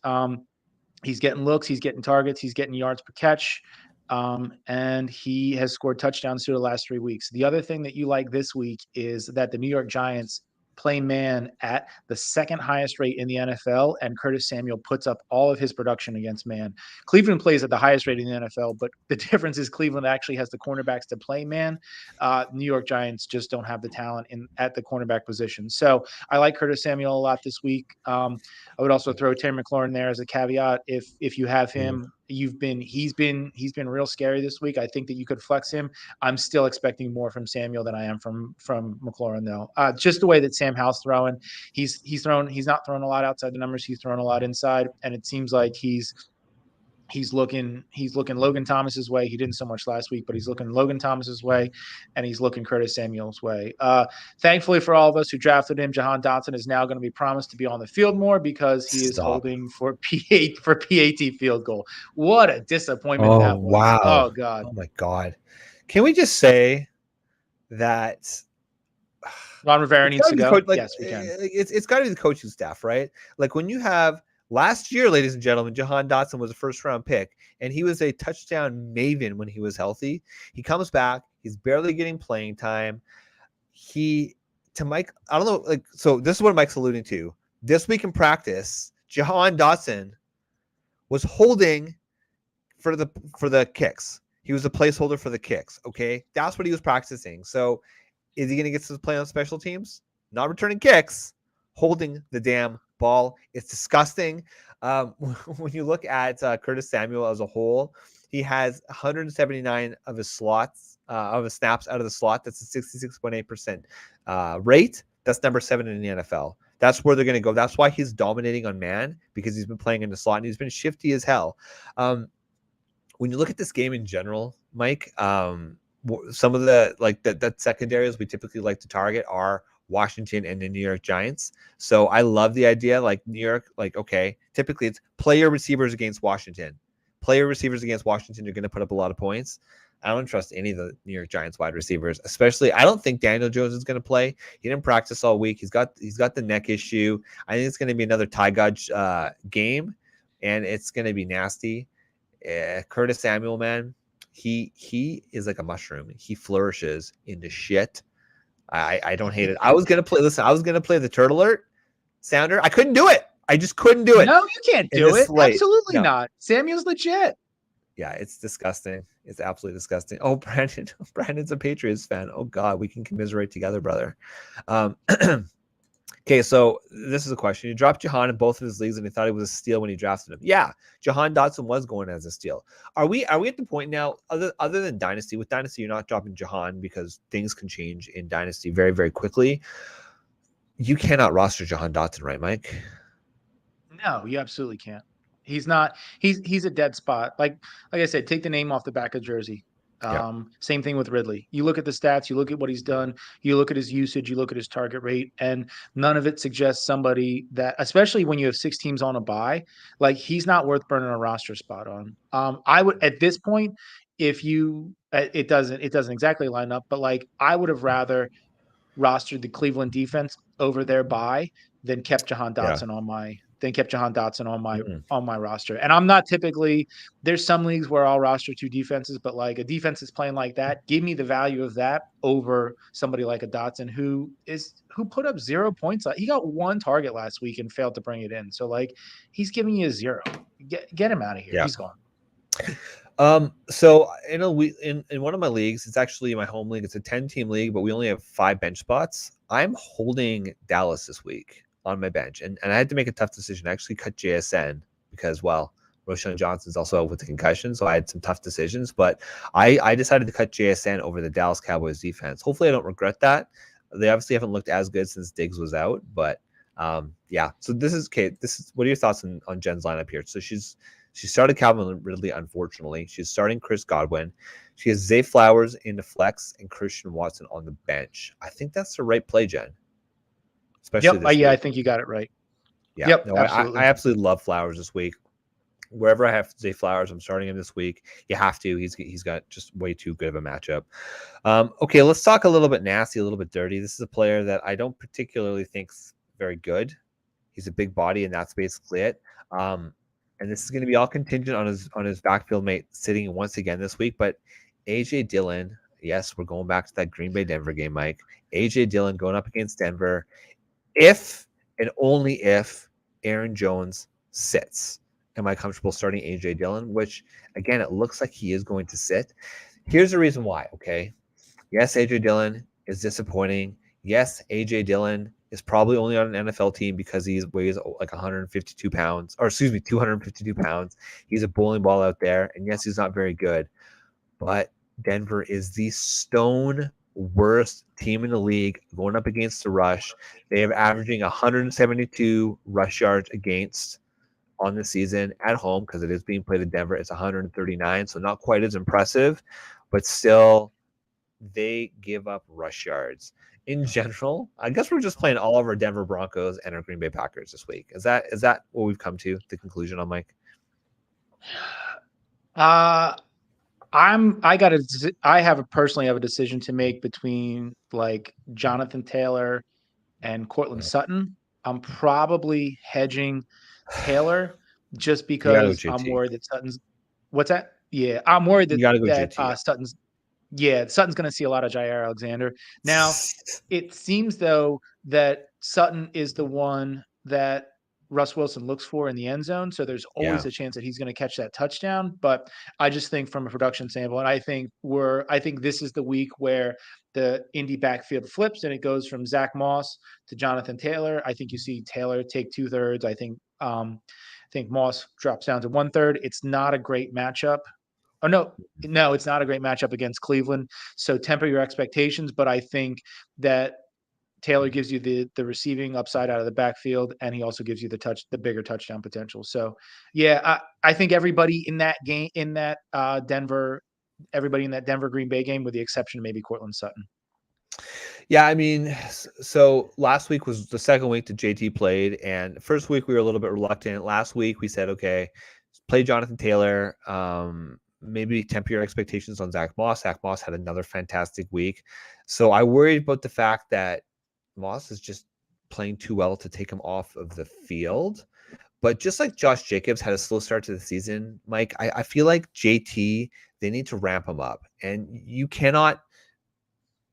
He's getting looks, he's getting targets, he's getting yards per catch, and he has scored touchdowns through the last 3 weeks. The other thing that you like this week is that the New York Giants play man at the second highest rate in the NFL, and Curtis Samuel puts up all of his production against man. Cleveland plays at the highest rate in the NFL, but the difference is Cleveland actually has the cornerbacks to play man. New York Giants just don't have the talent at the cornerback position. So I like Curtis Samuel a lot this week. I would also throw Terry McLaurin there as a caveat. If you have him, he's been real scary this week. I think that you could flex him. I'm still expecting more from Samuel than I am from McLaurin though. Just the way that Sam Howell's throwing, he's not throwing a lot outside the numbers. He's throwing a lot inside, and it seems like he's He's looking Logan Thomas's way. He didn't so much last week, but he's looking Logan Thomas's way, and he's looking Curtis Samuel's way. Thankfully for all of us who drafted him, Jahan Dotson is now going to be promised to be on the field more because he is holding for PAT field goal. What a disappointment that was. Wow. Oh God. Oh my God. Can we just say that Ron Rivera needs to go? Coach, like, yes, we can. It's got to be the coaching staff, right? Like when you have last year, ladies and gentlemen, Jahan Dotson was a first-round pick, and he was a touchdown maven when he was healthy. He comes back. He's barely getting playing time. Mike, I don't know, like, so this is what Mike's alluding to. This week in practice, Jahan Dotson was holding for the kicks. He was a placeholder for the kicks, okay? That's what he was practicing. So is he going to get to play on special teams? Not returning kicks, holding the damn ball. It's disgusting. When you look at Curtis Samuel as a whole, he has 179 of his slots, of his snaps out of the slot. That's a 66.8% rate. That's number 7 in the NFL. That's where they're going to go. That's why he's dominating on man, because he's been playing in the slot and he's been shifty as hell. When you look at this game in general, Mike, some of the that secondaries we typically like to target are Washington and the New York Giants. So I love the idea, like New York, like, okay, typically it's player receivers against Washington. Player receivers against Washington are going to put up a lot of points. I don't trust any of the New York Giants wide receivers, especially. I don't think Daniel Jones is going to play. He didn't practice all week. He's got the neck issue. I think it's going to be another Ty Gudge game, and it's going to be nasty. Curtis Samuel, man, he is like a mushroom. He flourishes into shit. I don't hate it. I was gonna play the turtle alert sounder. I couldn't do it. I just couldn't do it. No, you can't do it. Slate. Absolutely No. not. Samuel's legit. Yeah, it's disgusting. It's absolutely disgusting. Oh, Brandon's a Patriots fan. Oh God, we can commiserate together, brother. Okay, so this is a question. You dropped Jahan in both of his leagues, and he thought he was a steal when he drafted him. Yeah, Jahan Dotson was going as a steal. Are we at the point now, other than Dynasty? With Dynasty, you're not dropping Jahan because things can change in Dynasty very, very quickly. You cannot roster Jahan Dotson, right, Mike? No, you absolutely can't. He's not. He's a dead spot. Like I said, take the name off the back of jersey. Same thing with Ridley. You look at the stats, you look at what he's done, you look at his usage, you look at his target rate, and none of it suggests somebody that, especially when you have 6 teams on a bye, like he's not worth burning a roster spot on. I would, at this point, if you, it doesn't exactly line up, but like I would have rather rostered the Cleveland defense over their bye than kept Jahan Dotson on my roster. And I'm not typically, there's some leagues where I'll roster 2 defenses, but like a defense is playing like that, give me the value of that over somebody like a Dotson who put up 0 points. He got 1 target last week and failed to bring it in. So like he's giving you a 0. Get him out of here. Yeah. He's gone. So in one of my leagues, it's actually my home league. It's a 10-team league, but we only have 5 bench spots. I'm holding Dallas this week on my bench, and I had to make a tough decision. I actually cut JSN because, well, Roschon Johnson's also out with the concussion, so I had some tough decisions. But I decided to cut JSN over the Dallas Cowboys defense. Hopefully, I don't regret that. They obviously haven't looked as good since Diggs was out, but yeah. So this is Kate. What are your thoughts on Jen's lineup here? So she started Calvin Ridley, unfortunately. She's starting Chris Godwin. She has Zay Flowers in the flex and Christian Watson on the bench. I think that's the right play, Jen. Especially I think you got it right. Yeah, yep, no, absolutely. I absolutely love Flowers this week. Wherever I have Zay Flowers, I'm starting him this week. You have to. He's got just way too good of a matchup. Okay, let's talk a little bit nasty, a little bit dirty. This is a player that I don't particularly think's very good. He's a big body, and that's basically it. And this is going to be all contingent on his backfield mate sitting once again this week. But AJ Dillon, yes, we're going back to that Green Bay Denver game, Mike. AJ Dillon going up against Denver. If and only if Aaron Jones sits, am I comfortable starting AJ Dillon? Which, again, it looks like he is going to sit. Here's the reason why, okay? Yes, AJ Dillon is disappointing. Yes, AJ Dillon is probably only on an NFL team because he weighs like 252 pounds. He's a bowling ball out there. And yes, he's not very good. But Denver is the stone worst team in the league going up against the rush. They have averaging 172 rush yards against on the season at home because it is being played in Denver. It's 139, so not quite as impressive, but still they give up rush yards. In general, I guess we're just playing all of our Denver Broncos and our Green Bay Packers this week. Is that what we've come to the conclusion on, Mike? I personally have a decision to make between like Jonathan Taylor and Cortland Sutton. I'm probably hedging Taylor just because I'm worried that Sutton's what's that? Yeah, I'm worried that You gotta go JT. Sutton's going to see a lot of Jair Alexander. Now, it seems though that Sutton is the one that Russ Wilson looks for in the end zone. So there's always a chance that he's going to catch that touchdown. But I just think from a production sample, and I think this is the week where the Indy backfield flips and it goes from Zach Moss to Jonathan Taylor. I think you see Taylor take 2/3. I think Moss drops down to 1/3. It's not a great matchup. Oh, no, it's not a great matchup against Cleveland. So temper your expectations, but I think that Taylor gives you the receiving upside out of the backfield, and he also gives you the bigger touchdown potential. So, yeah, I think everybody in that game, Denver Green Bay game, with the exception of maybe Cortland Sutton. Yeah, I mean, so last week was the second week that JT played, and first week we were a little bit reluctant. Last week we said, okay, play Jonathan Taylor. Maybe temper your expectations on Zach Moss. Zach Moss had another fantastic week. So I worried about the fact that Moss is just playing too well to take him off of the field. But just like Josh Jacobs had a slow start to the season, Mike, I feel like JT, they need to ramp him up. And you're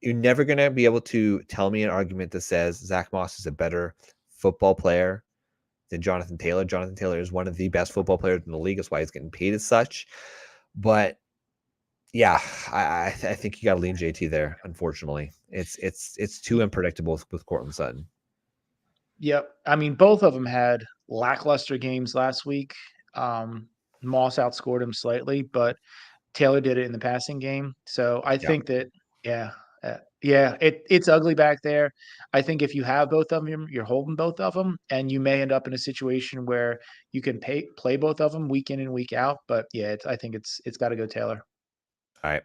never going to be able to tell me an argument that says Zach Moss is a better football player than Jonathan Taylor. Jonathan Taylor is one of the best football players in the league. That's why he's getting paid as such. But yeah, I think you got to lean JT there. Unfortunately, it's too unpredictable with Cortland Sutton. Yep, I mean both of them had lackluster games last week. Moss outscored him slightly, but Taylor did it in the passing game. So I think that it's ugly back there. I think if you have both of them, you're holding both of them, and you may end up in a situation where you can play both of them week in and week out. But yeah, I think it's got to go Taylor. All right,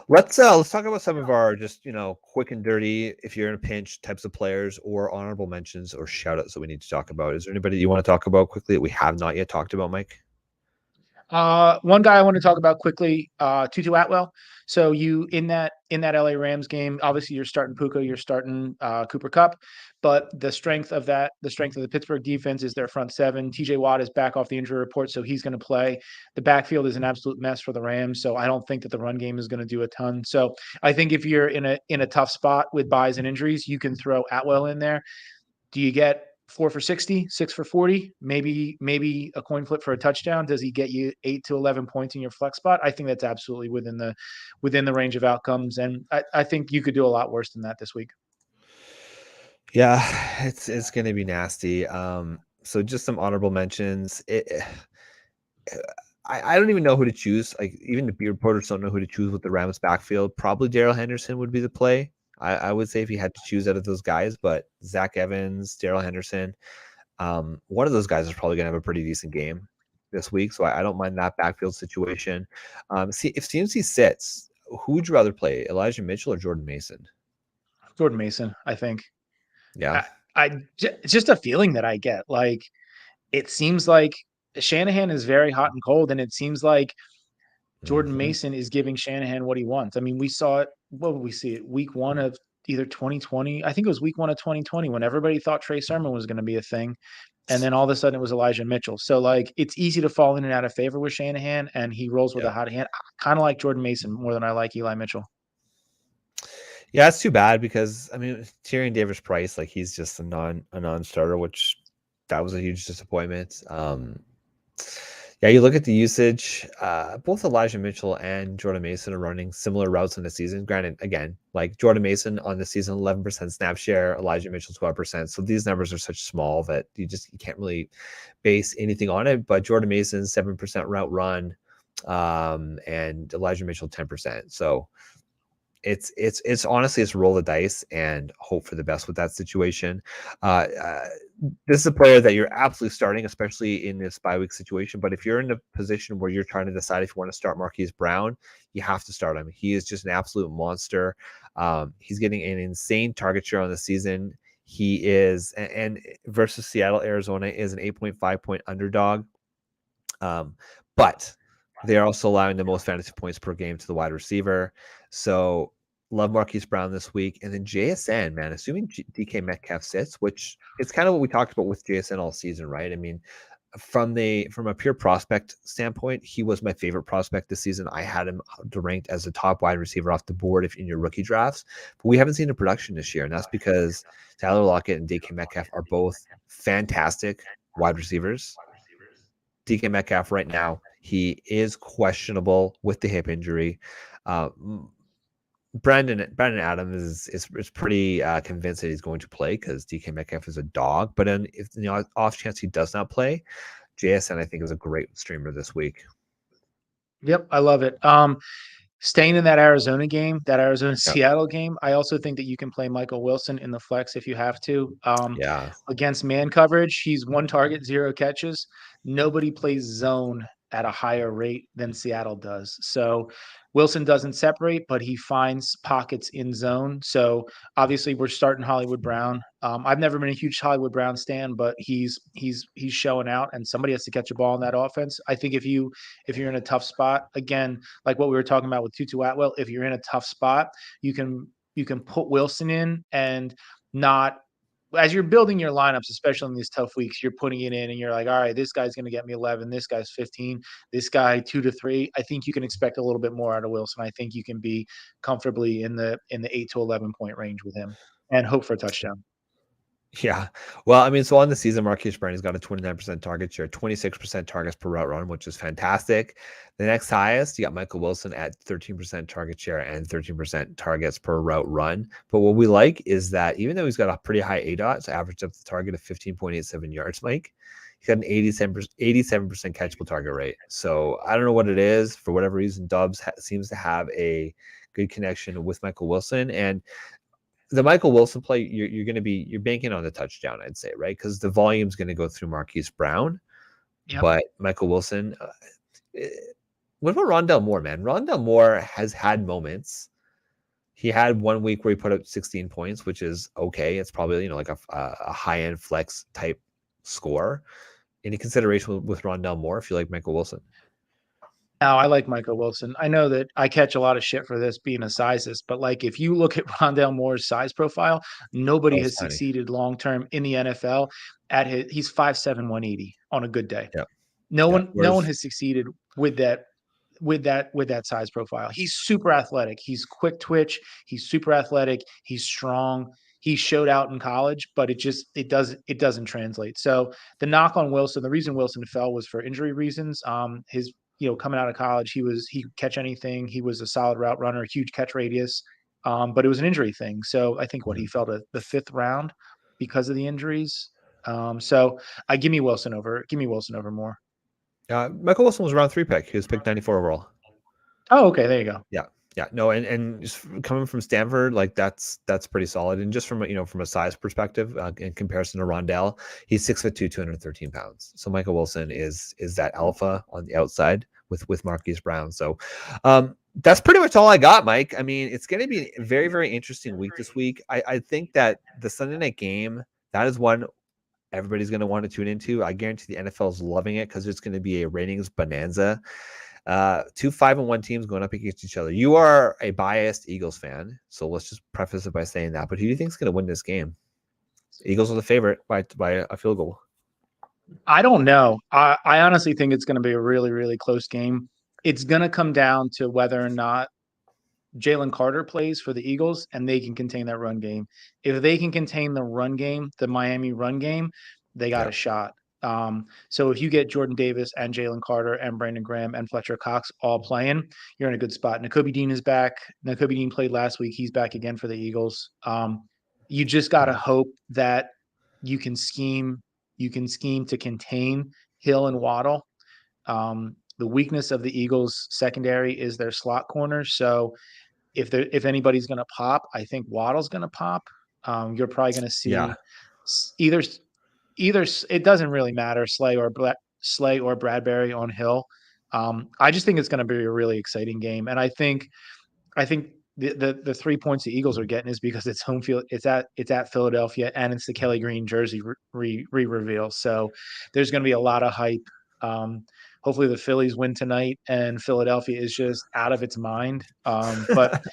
let's talk about some of our just quick and dirty, if you're in a pinch, types of players or honorable mentions or shout outs that we need to talk about. Is there anybody you want to talk about quickly that we have not yet talked about, Mike? One guy I want to talk about quickly, Tutu Atwell. So you in that LA Rams game, obviously you're starting Puka, you're starting Cooper Kupp, but the strength of the Pittsburgh defense is their front seven. TJ Watt is back off the injury report, so he's going to play. The backfield is an absolute mess for the Rams, so I don't think that the run game is going to do a ton. So I think if you're in a tough spot with buys and injuries, you can throw Atwell in there. Do you get 4 for 60, 6 for 40, maybe a coin flip for a touchdown? Does he get you 8 to 11 points in your flex spot? I think that's absolutely within the range of outcomes. And I think you could do a lot worse than that this week. Yeah, it's going to be nasty. So just some honorable mentions. I don't even know who to choose. Like even the beat reporters don't know who to choose with the Rams backfield. Probably Darrell Henderson would be the play. I would say if you had to choose out of those guys, but Zach Evans, Darrell Henderson, one of those guys is probably going to have a pretty decent game this week. So I don't mind that backfield situation. See, if CMC sits, who would you rather play, Elijah Mitchell or Jordan Mason? Jordan Mason, I think. Yeah. It's just a feeling that I get. Like, it seems like Shanahan is very hot and cold, and it seems like Jordan Mason is giving Shanahan what he wants. I mean, we saw it. What would we see it? Week 1 of either 2020. I think it was week 1 of 2020 when everybody thought Trey Sermon was going to be a thing. And then all of a sudden it was Elijah Mitchell. So like it's easy to fall in and out of favor with Shanahan, and he rolls with a hot hand. I kind of like Jordan Mason more than I like Eli Mitchell. Yeah, it's too bad because I mean Tyrion Davis-Price, like he's just a non-starter, which that was a huge disappointment. Yeah, you look at the usage, both Elijah Mitchell and Jordan Mason are running similar routes in the season. Granted, again, like Jordan Mason on the season, 11% snap share, Elijah Mitchell 12%. So these numbers are such small that you can't really base anything on it. But Jordan Mason, 7% route run, and Elijah Mitchell, 10%. So it's honestly it's roll the dice and hope for the best with that situation. This is a player that you're absolutely starting, especially in this bye week situation. But if you're in a position where you're trying to decide if you want to start Marquise Brown, you have to start him. He is just an absolute monster. He's getting an insane target share on the season. He is, and versus Seattle, Arizona is an 8.5 point underdog. But they are also allowing the most fantasy points per game to the wide receiver. So love Marquise Brown this week. And then JSN, man, assuming DK Metcalf sits, which it's kind of what we talked about with JSN all season, right? I mean, from a pure prospect standpoint, he was my favorite prospect this season. I had him ranked as a top wide receiver off the board if in your rookie drafts, but we haven't seen the production this year, and that's because Tyler Lockett and DK Metcalf are both fantastic wide receivers. DK Metcalf right now, he is questionable with the hip injury. Brandon Adams is pretty convinced that he's going to play because DK Metcalf is a dog. But if the off chance he does not play, JSN I think is a great streamer this week. Yep, I love it. Staying in that Arizona game, that Arizona-Seattle game, I also think that you can play Michael Wilson in the flex if you have to. Yeah. Against man coverage, he's 1 target, 0 catches. Nobody plays zone at a higher rate than Seattle does. So Wilson doesn't separate, but he finds pockets in zone. So obviously we're starting Hollywood Brown. I've never been a huge Hollywood Brown stan, but he's showing out, and somebody has to catch a ball in that offense. I think if you're in a tough spot, again, like what we were talking about with Tutu Atwell, if you're in a tough spot, you can put Wilson in and not, as you're building your lineups, especially in these tough weeks, you're putting it in and you're like, all right, this guy's going to get me 11. This guy's 15. This guy 2 to 3. I think you can expect a little bit more out of Wilson. I think you can be comfortably in the 8 to 11 point range with him and hope for a touchdown. Yeah. Well, I mean, so on the season, Marquise Brown has got a 29% target share, 26% targets per route run, which is fantastic. The next highest, you got Michael Wilson at 13% target share and 13% targets per route run. But what we like is that even though he's got a pretty high ADOT, so average up the target of 15.87 yards, Mike, he's got an 87% catchable target rate. So I don't know what it is. For whatever reason, Dobbs seems to have a good connection with Michael Wilson. And the Michael Wilson play, you're banking on the touchdown, I'd say, right? Because the volume's going to go through Marquise Brown, but Michael Wilson. What about Rondell Moore, man? Rondell Moore has had moments. He had 1 week where he put up 16 points, which is okay. It's probably like a high end flex type score. Any consideration with Rondell Moore if you like Michael Wilson? Now, I like Michael Wilson. I know that I catch a lot of shit for this being a sizist, but like if you look at Rondell Moore's size profile, nobody has succeeded long term in the NFL at he's 5'7", 180 on a good day. Yep. No one has succeeded with that size profile. He's super athletic. He's quick twitch. He's super athletic. He's strong. He showed out in college, but it doesn't translate. So the knock on Wilson, the reason Wilson fell was for injury reasons. His coming out of college, he could catch anything. He was a solid route runner, huge catch radius, but it was an injury thing. So I think he fell to the 5th round because of the injuries. So give me Wilson over Moore. Michael Wilson was round 3 pick. He was picked 94 overall. Oh, okay. There you go. Yeah. No, and just coming from Stanford, like that's pretty solid. And just from a size perspective, in comparison to Rondell, he's 6'2", 213 pounds. So Michael Wilson is that alpha on the outside with Marquise Brown. So that's pretty much all I got, Mike. I mean, it's going to be a very, very interesting week this week. I think that the Sunday night game, that is one everybody's going to want to tune into. I guarantee the NFL is loving it because it's going to be a ratings bonanza. 2 5-1 teams going up against each other. You are a biased Eagles fan, so let's just preface it by saying that. But who do you think is going to win this game? Eagles are the favorite by a field goal. I don't know. I honestly think it's going to be a really, really close game. It's going to come down to whether or not Jalen Carter plays for the Eagles and they can contain that run game. If they can contain the run game, the Miami run game, they got a shot. So if you get Jordan Davis and Jalen Carter and Brandon Graham and Fletcher Cox all playing, you're in a good spot. Nakobe Dean is back. Nakobe Dean played last week. He's back again for the Eagles. You just got to hope that you can scheme to contain Hill and Waddle. The weakness of the Eagles secondary is their slot corners. So if anybody's going to pop, I think Waddle's going to pop. You're probably going to see either it doesn't really matter, Slay or Bradbury on Hill. I just think it's going to be a really exciting game, and I think the 3 points the Eagles are getting is because it's home field. It's at Philadelphia, and it's the Kelly Green jersey reveal. So there's going to be a lot of hype. Hopefully the Phillies win tonight, and Philadelphia is just out of its mind. But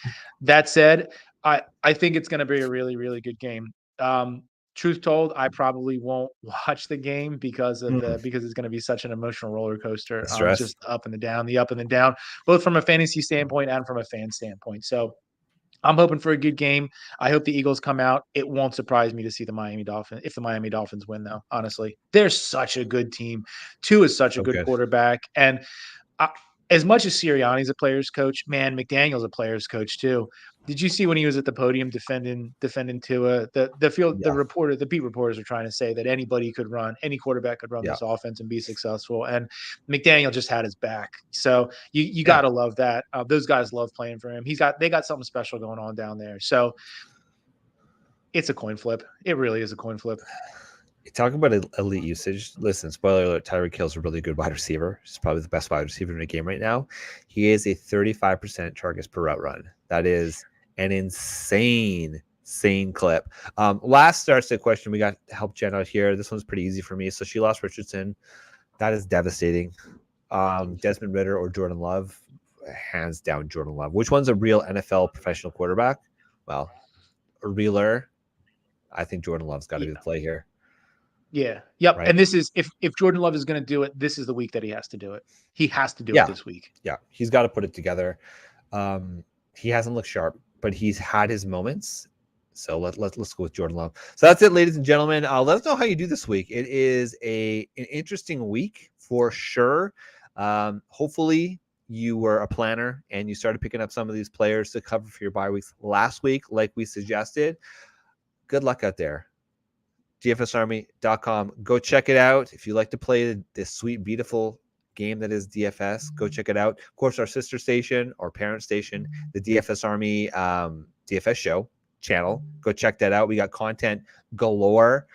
that said, I think it's going to be a really, really good game. Truth told, I probably won't watch the game because it's going to be such an emotional roller coaster. Just up and the down, both from a fantasy standpoint and from a fan standpoint. So I'm hoping for a good game. I hope the Eagles come out. It won't surprise me to see the Miami Dolphins if the Miami Dolphins win, though. Honestly, they're such a good team. Tua is such a good quarterback, and as much as Sirianni's a player's coach, man, McDaniel's a player's coach too. Did you see when he was at the podium defending Tua? The beat reporters are trying to say that any quarterback could run this offense and be successful. And McDaniel just had his back. So you got to love that. Those guys love playing for him. They got something special going on down there. So it's a coin flip. It really is a coin flip. Talking about elite usage, listen, spoiler alert, Tyreek Hill's a really good wide receiver. He's probably the best wide receiver in the game right now. He is a 35% targets per route run. That is an insane clip. Last start question, we got to help Jen out here. This one's pretty easy for me. So she lost Richardson. That is devastating. Desmond Ridder or Jordan Love? Hands down Jordan Love. Which one's a real NFL professional quarterback? Well, a realer. I think Jordan Love's got to be the play here. Yeah. Yep. Right. And this is if Jordan Love is going to do it, this is the week that he has to do it. He has to do it this week. Yeah. He's got to put it together. He hasn't looked sharp, but he's had his moments. So let's go with Jordan Love. So that's it, ladies and gentlemen. Let us know how you do this week. It is an interesting week for sure. Hopefully you were a planner and you started picking up some of these players to cover for your bye weeks last week, like we suggested. Good luck out there. DFSArmy.com. Go check it out. If you like to play this sweet, beautiful game that is DFS, go check it out. Of course, our sister station, our parent station, the DFS Army DFS show channel. Go check that out. We got content galore.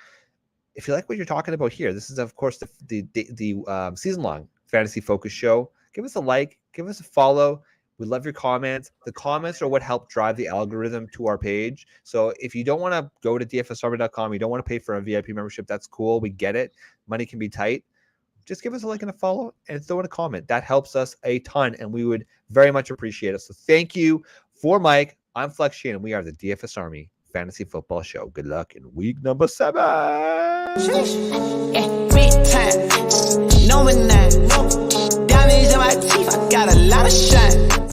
If you like what you're talking about here, this is, of course, the season-long fantasy focus show. Give us a like. Give us a follow. We love your comments. The comments are what help drive the algorithm to our page. So if you don't want to go to DFSArmy.com, you don't want to pay for a VIP membership, that's cool. We get it. Money can be tight. Just give us a like and a follow and throw in a comment. That helps us a ton, and we would very much appreciate it. So thank you. For Mike, I'm Flex Shane, and we are the DFS Army Fantasy Football Show. Good luck in week number 7. Diamonds in my teeth, I got a lot of shine.